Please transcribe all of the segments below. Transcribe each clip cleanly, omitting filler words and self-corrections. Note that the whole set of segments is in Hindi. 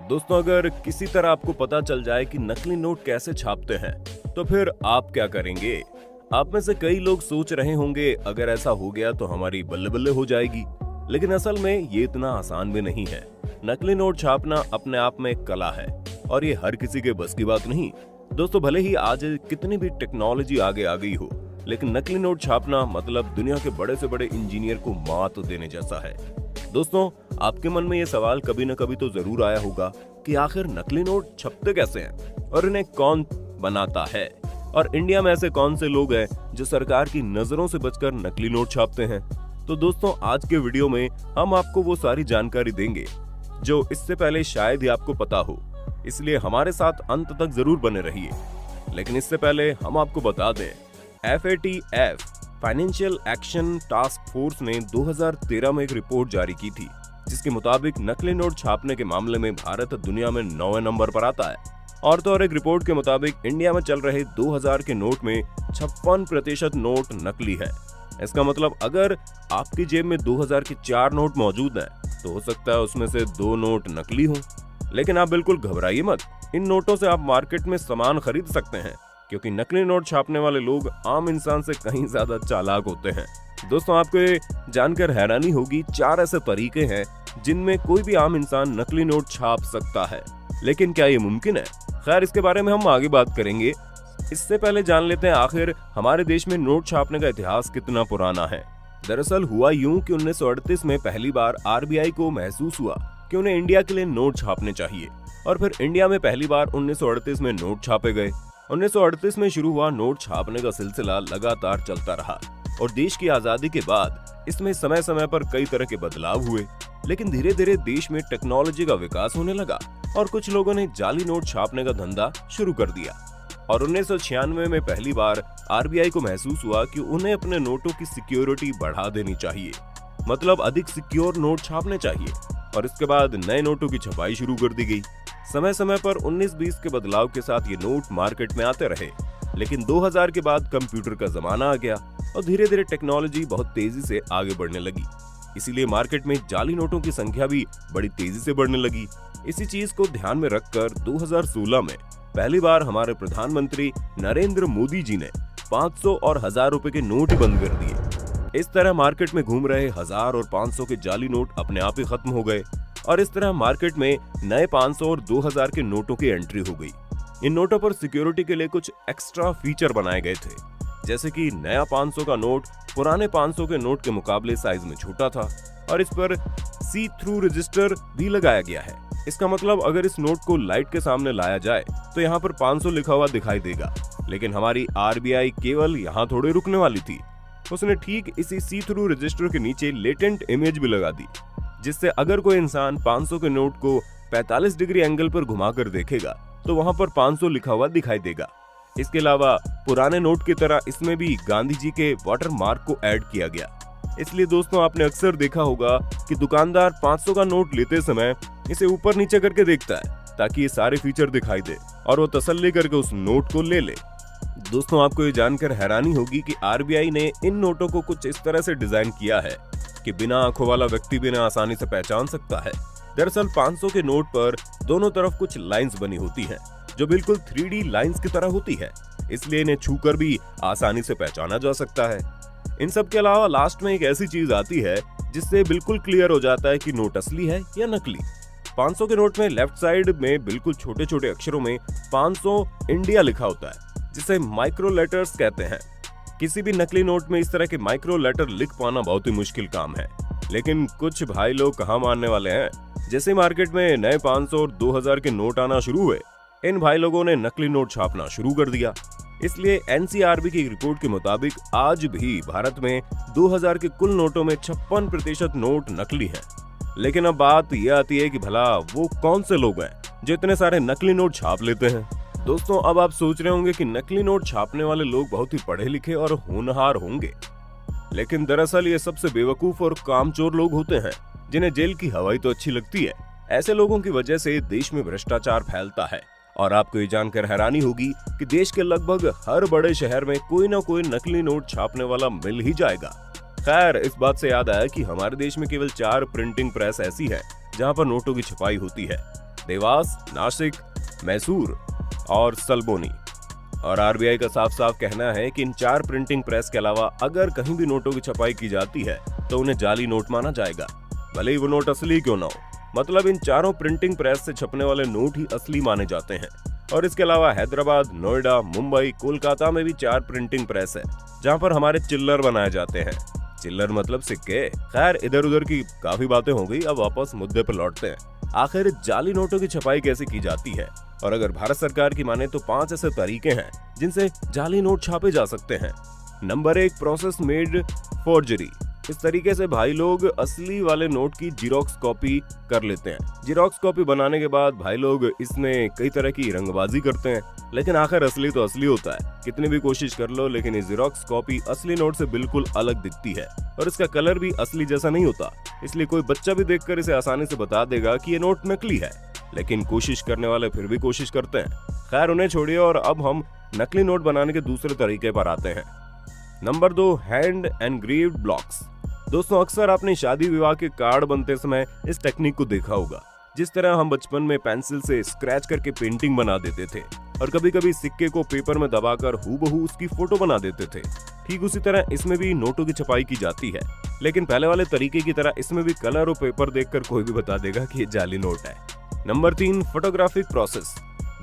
दोस्तों, अगर किसी तरह आपको पता चल जाए कि नकली नोट कैसे छापते हैं, तो फिर आप क्या करेंगे? आप में से कई लोग सोच रहे होंगे, अगर ऐसा हो गया तो हमारी बल्ले बल्ले हो जाएगी। लेकिन असल में ये इतना आसान भी नहीं है। नकली नोट छापना अपने आप में एक कला है और ये हर किसी के बस की बात नहीं। दोस्तों, भले ही आज कितनी भी टेक्नोलॉजी आगे आ गई हो, लेकिन नकली नोट छापना मतलब दुनिया के बड़े से बड़े इंजीनियर को मात देने जैसा है। दोस्तों, आपके मन में ये सवाल कभी न कभी तो जरूर आया होगा कि आखिर नकली नोट छपते कैसे हैं और इन्हें कौन बनाता है, और इंडिया में ऐसे कौन से लोग हैं जो सरकार की नजरों से बचकर नकली नोट छापते हैं। तो दोस्तों, आज के वीडियो में हम आपको वो सारी जानकारी देंगे जो इससे पहले शायद ही आपको पता हो, इसलिए हमारे साथ अंत तक जरूर बने रहिए। लेकिन इससे पहले हम आपको बता दें, FATF financial action task force ने 2013 में एक रिपोर्ट जारी की थी, जिसके मुताबिक नकली नोट छापने के मामले में भारत दुनिया में 9वें नंबर पर आता है। और तो और एक रिपोर्ट के मुताबिक इंडिया में चल रहे 2000 के नोट में 56% नोट नकली है। इसका मतलब अगर आपकी जेब में 2000 के 4 नोट मौजूद हैं, तो हो सकता है उसमें से 2 नोट नकली हों। लेकिन आप बिल्कुल घबराइए मत, इन नोटों से आप मार्केट में सामान खरीद सकते हैं, क्योंकि नकली नोट छापने वाले लोग आम इंसान से कहीं ज्यादा चालाक होते हैं। दोस्तों, आपको ये जानकर हैरानी होगी, 4 ऐसे तरीके हैं जिनमें कोई भी आम इंसान नकली नोट छाप सकता है। लेकिन क्या ये मुमकिन है? खैर, इसके बारे में हम आगे बात करेंगे। इससे पहले जान लेते हैं आखिर हमारे देश में नोट छापने का इतिहास कितना पुराना है। दरअसल हुआ यूं कि 1938 में पहली बार RBI को महसूस हुआ कि उन्हें इंडिया के लिए नोट छापने चाहिए, और फिर इंडिया में पहली बार 1938 में नोट छापे गए। 1938 में शुरू हुआ नोट छापने का सिलसिला लगातार चलता रहा, और देश की आजादी के बाद इसमें समय समय पर कई तरह के बदलाव हुए। लेकिन धीरे धीरे देश में टेक्नोलॉजी का विकास होने लगा और कुछ लोगों ने जाली नोट छापने का धंधा शुरू कर दिया। और 1996 में पहली बार RBI को महसूस हुआ कि उन्हें अपने नोटों की सिक्योरिटी बढ़ा देनी चाहिए, मतलब अधिक सिक्योर नोट छापने चाहिए। और इसके बाद नए नोटों की छपाई शुरू कर दी गई। समय समय पर 19-20 के बदलाव के साथ ये नोट मार्केट में आते रहे। लेकिन 2000 के बाद कंप्यूटर का जमाना आ गया और धीरे धीरे टेक्नोलॉजी बहुत तेजी से आगे बढ़ने लगी, इसीलिए मार्केट में जाली नोटों की संख्या भी बड़ी तेजी से बढ़ने लगी। इसी चीज को ध्यान में रखकर 2016 में पहली बार हमारे प्रधानमंत्री नरेंद्र मोदी जी ने 500 और 1000 रुपए के नोट ही बंद कर दिए। इस तरह मार्केट में घूम रहे 1000 और 500 के जाली नोट अपने आप ही खत्म हो गए, और इस तरह मार्केट में नए 500 और 2000 के नोटों की एंट्री हो गई। इन नोटों पर सिक्योरिटी के लिए कुछ एक्स्ट्रा फीचर बनाए गए थे, जैसे कि नया 500 का नोट पुराने 500 के नोट के मुकाबले साइज में छोटा था, और इस पर सी थ्रू रजिस्टर भी लगाया गया है। इसका मतलब अगर इस नोट को लाइट के सामने लाया जाए तो यहाँ पर 500 लिखा हुआ दिखाई देगा। लेकिन हमारी RBI केवल यहाँ थोड़े रुकने वाली थी, उसने ठीक इसी सी थ्रू रजिस्टर के नीचे लेटेंट इमेज भी लगा दी, जिससे अगर कोई इंसान 500 के नोट को 45 डिग्री एंगल पर घुमाकर देखेगा तो वहां पर 500 लिखा हुआ दिखाई देगा। इसके अलावा पुराने नोट की तरह इसमें भी गांधी जी के वाटर मार्क को ऐड किया गया। इसलिए दोस्तों, आपने अक्सर देखा होगा कि दुकानदार 500 का नोट लेते समय इसे ऊपर नीचे करके देखता है, ताकि ये सारे फीचर दिखाई दे और वो तसल्ली करके उस नोट को ले ले। दोस्तों, आपको ये जानकर हैरानी होगी कि RBI ने इन नोटों को कुछ इस तरह से डिजाइन किया है कि बिना आंखों वाला व्यक्ति भी इन्हें आसानी से पहचान सकता है। दरअसल 500 के नोट पर दोनों तरफ कुछ लाइंस बनी होती हैं, जो बिल्कुल 3D लाइंस की तरह होती है, इसलिए इन्हें छूकर भी आसानी से पहचाना जा सकता है। इन सब के अलावा लास्ट में एक ऐसी चीज आती है जिससे बिल्कुल क्लियर हो जाता है कि नोट असली है या नकली। 500 के नोट में लेफ्ट साइड में बिल्कुल छोटे छोटे अक्षरों में 500 इंडिया लिखा होता है, जिसे माइक्रो लेटर्स कहते हैं। किसी भी नकली नोट में इस तरह के माइक्रो लेटर लिख पाना बहुत ही मुश्किल काम है, लेकिन कुछ भाई लोग कहाँ मानने वाले हैं। जैसे मार्केट में नए 500 और 2000 के नोट आना शुरू हुए, इन भाई लोगों ने नकली नोट छापना शुरू कर दिया। इसलिए NCRB की एक रिपोर्ट के मुताबिक आज भी भारत में 2000 के कुल नोटों में 56% नोट नकली हैं। लेकिन अब बात यह आती है कि भला वो कौन से लोग हैं जो इतने सारे नकली नोट छाप लेते हैं। दोस्तों, अब आप सोच रहे होंगे कि नकली नोट छापने वाले लोग बहुत ही पढ़े लिखे और होनहार होंगे, लेकिन दरअसल ये सबसे बेवकूफ और कामचोर लोग होते हैं, जिन्हें जेल की हवाई तो अच्छी लगती है। ऐसे लोगों की वजह से देश में भ्रष्टाचार फैलता है, और आपको ये जानकर हैरानी होगी कि देश के लगभग हर बड़े शहर में कोई ना कोई नकली नोट छापने वाला मिल ही जाएगा। खैर, इस बात से याद आया कि हमारे देश में केवल 4 प्रिंटिंग प्रेस ऐसी है जहां पर नोटों की छपाई होती है। देवास, नासिक, मैसूर और सल्बोनी। और आरबीआई का साफ साफ कहना है कि इन 4 प्रिंटिंग प्रेस के अलावा अगर कहीं भी नोटों की छपाई की जाती है तो उन्हें जाली नोट माना जाएगा, भले ही वो नोट असली क्यों ना हो। मतलब इन चारों प्रिंटिंग प्रेस से छपने वाले नोट ही असली माने जाते हैं। और इसके अलावा हैदराबाद, नोएडा, मुंबई, कोलकाता में भी 4 प्रिंटिंग प्रेस है जहाँ पर हमारे चिल्लर बनाए जाते हैं। चिल्लर मतलब सिक्के। खैर, इधर उधर की काफी बातें हो गई, अब वापस मुद्दे पर लौटते हैं। आखिर जाली नोटों की छपाई कैसे की जाती है? और अगर भारत सरकार की माने तो 5 ऐसे तरीके हैं जिनसे जाली नोट छापे जा सकते हैं। Number 1, process made forgery. इस तरीके से भाई लोग असली वाले नोट की जीरोक्स कॉपी कर लेते हैं। जीरोक्स कॉपी बनाने के बाद भाई लोग इसमें कई तरह की रंगबाजी करते हैं, लेकिन आखिर असली तो असली होता है। कितनी भी कोशिश कर लो, लेकिन ये जीरोक्स कॉपी असली नोट से बिल्कुल अलग दिखती है और इसका कलर भी असली जैसा नहीं होता। इसलिए कोई बच्चा भी देखकर इसे आसानी से बता देगा कि ये नोट नकली है, लेकिन कोशिश करने वाले फिर भी कोशिश करते हैं। खैर, उन्हें छोड़िए और अब हम नकली नोट बनाने के दूसरे तरीके पर आते हैं। Number 2, hand engraved blocks. दोस्तों, अक्सर आपने शादी विवाह के कार्ड बनते समय इस टेक्निक को देखा होगा। जिस तरह हम बचपन में पेंसिल से स्क्रैच करके पेंटिंग बना देते थे और कभी कभी सिक्के को पेपर में दबाकर हूबहू उसकी फोटो बना देते थे, ठीक उसी तरह इसमें भी नोटों की छपाई की जाती है। लेकिन पहले वाले तरीके की तरह इसमें भी कलर और पेपर देखकर कोई भी बता देगा कि ये जाली नोट है। Number 3, photographic process.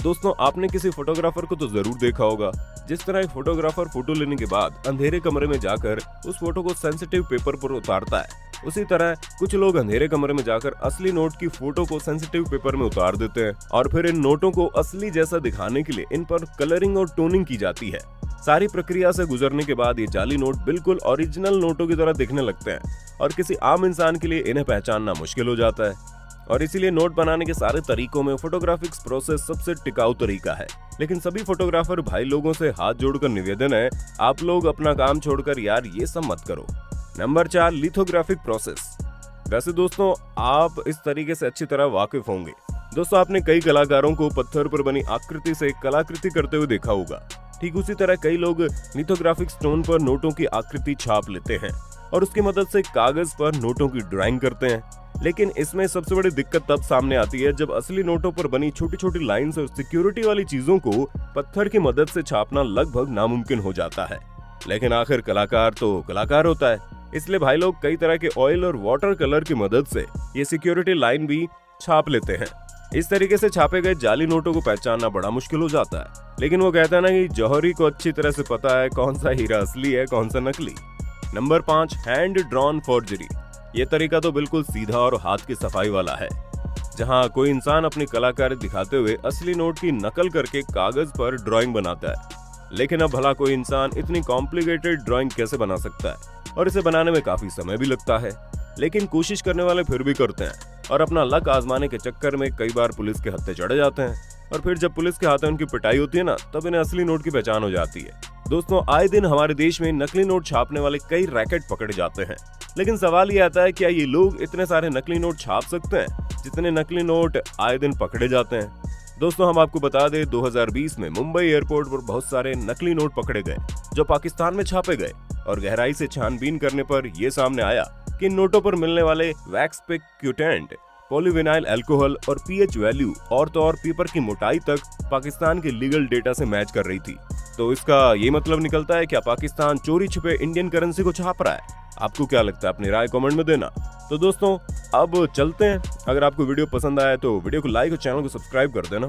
दोस्तों, आपने किसी फोटोग्राफर को तो जरूर देखा होगा। जिस तरह एक फोटोग्राफर फोटो लेने के बाद अंधेरे कमरे में जाकर उस फोटो को सेंसिटिव पेपर पर उतारता है, उसी तरह कुछ लोग अंधेरे कमरे में जाकर असली नोट की फोटो को सेंसिटिव पेपर में उतार देते हैं और फिर इन नोटों को असली जैसा दिखाने के लिए इन पर कलरिंग और टोनिंग की जाती है। सारी प्रक्रिया से गुजरने के बाद ये जाली नोट बिल्कुल ओरिजिनल नोटों की तरह दिखने लगते हैं और किसी आम इंसान के लिए इन्हें पहचानना मुश्किल हो जाता है। और इसीलिए नोट बनाने के सारे तरीकों में फोटोग्राफिक्स प्रोसेस सबसे टिकाऊ तरीका है। लेकिन सभी फोटोग्राफर भाई लोगों से हाथ जोड़कर निवेदन है, आप लोग अपना काम छोड़कर यार ये सब मत करो। Number 4, lithographic process. वैसे दोस्तों, आप इस तरीके से अच्छी तरह वाकिफ होंगे। दोस्तों, आपने कई कलाकारों को पत्थर पर बनी आकृति से कलाकृति करते हुए देखा होगा। ठीक उसी तरह कई लोग लिथोग्राफिक स्टोन पर नोटों की आकृति छाप लेते हैं और उसकी मदद से कागज पर नोटों की ड्राइंग करते हैं। लेकिन इसमें सबसे बड़ी दिक्कत तब सामने आती है जब असली नोटों पर बनी छोटी छोटी लाइंस और सिक्योरिटी वाली चीजों को पत्थर की मदद से छापना लगभग नामुमकिन हो जाता है। लेकिन आखिर कलाकार तो कलाकार होता है, इसलिए भाई लोग कई तरह के ऑयल और वाटर कलर की मदद से ये सिक्योरिटी लाइन भी छाप लेते हैं। इस तरीके से छापे गए जाली नोटों को पहचानना बड़ा मुश्किल हो जाता है। लेकिन वो कहता है ना कि जौहरी को अच्छी तरह से पता है कौन सा हीरा असली है कौन सा नकली। Number 5, hand drawn forgery. ये तरीका तो बिल्कुल सीधा और हाथ की सफाई वाला है, जहां कोई इंसान अपनी कलाकारी दिखाते हुए असली नोट की नकल करके कागज पर ड्राइंग बनाता है। लेकिन अब भला कोई इंसान इतनी कॉम्प्लिकेटेड ड्राइंग कैसे बना सकता है, और इसे बनाने में काफी समय भी लगता है। लेकिन कोशिश करने वाले फिर भी करते हैं और अपना लक आजमाने के चक्कर में कई बार पुलिस के हत्थे चढ़े जाते हैं। और फिर जब पुलिस के हाथों उनकी पिटाई होती है ना, तब इन्हें असली नोट की पहचान हो जाती है। दोस्तों, आए दिन हमारे देश में नकली नोट छापने वाले कई रैकेट पकड़े जाते हैं। लेकिन सवाल ये आता है, क्या ये लोग इतने सारे नकली नोट छाप सकते हैं जितने नकली नोट आए दिन पकड़े जाते हैं? दोस्तों, हम आपको बता दें, 2020 में मुंबई एयरपोर्ट पर बहुत सारे नकली नोट पकड़े गए जो पाकिस्तान में छापे गए। और गहराई से छानबीन करने पर यह सामने आया कि इन नोटों पर मिलने वाले वैक्स पे क्यूटेंट, पॉलीविनाइल अल्कोहल और पीएच वैल्यू और तो और पेपर की मोटाई तक पाकिस्तान के लीगल डेटा से मैच कर रही थी। तो इसका ये मतलब निकलता है क्या पाकिस्तान चोरी छिपे इंडियन करेंसी को छाप रहा है? आपको क्या लगता है? अपनी राय कमेंट में देना। तो दोस्तों, अब चलते हैं। अगर आपको वीडियो पसंद आया तो वीडियो को लाइक और चैनल को सब्सक्राइब कर देना।